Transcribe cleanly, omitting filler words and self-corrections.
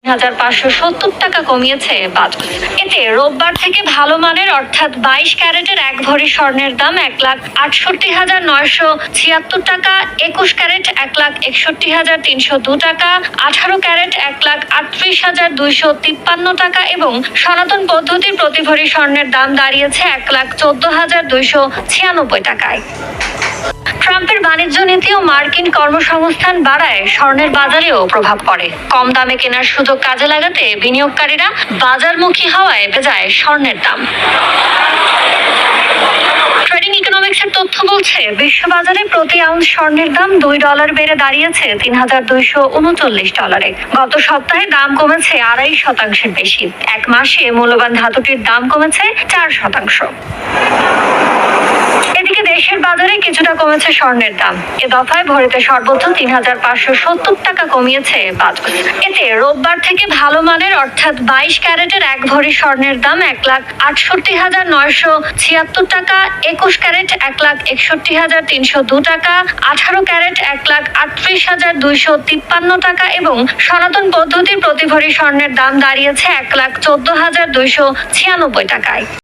3,570 টাকা কমিয়েছে বাজার। এতে রোববার থেকে ভালো মানের অর্থাৎ 22 ক্যারেটের 1 ভরি স্বর্ণের দাম 1,68,976 টাকা, 21 ক্যারেট 1,61,302 টাকা, 18 ক্যারেট 1,38,253 টাকা এবং সনাতন পদ্ধতির প্রতি ভরি স্বর্ণের দাম দাঁড়িয়েছে 1,14,296 টাকায়। ট্রাম্পের বাণিজ্য নীতি ও মার্কিন কর্মসংস্থান বাড়ায় স্বর্ণের বাজারেও প্রভাব পড়ে। কম দামে কেনার সুযোগ কাজে লাগাতে বিনিয়োগকারীরা বাজারমুখী হওয়ায় বেড়ে যায় স্বর্ণের দাম। ট্রেডিং ইকোনমিক্সের তথ্য বলছে, বিশ্ববাজারে প্রতি আউন্স স্বর্ণের দাম $2 বেড়ে দাঁড়িয়েছে $3,239। গত সপ্তাহে দাম কমেছে 2.5% বেশি। এক মাসে মূল্যবান ধাতুটির দাম কমেছে 4%। এদিকে দেশের বাজারে কিছুটা কমেছে স্বর্ণের দাম। এ দফায় ভরিতে সর্বোচ্চ 3,570 টাকা কমিয়েছে বাজার। এতে রোববার থেকে ভালো মানের অর্থাৎ 22 ক্যারেটের 1 ভরি স্বর্ণের দাম 1,68,976 টাকা, 21 ক্যারেট 1,61,302 টাকা, 18 ক্যারেট 1,38,253 টাকা এবং সনাতন পদ্ধতির প্রতি ভরি স্বর্ণের দাম দাঁড়িয়েছে 1,14,296 টাকায়।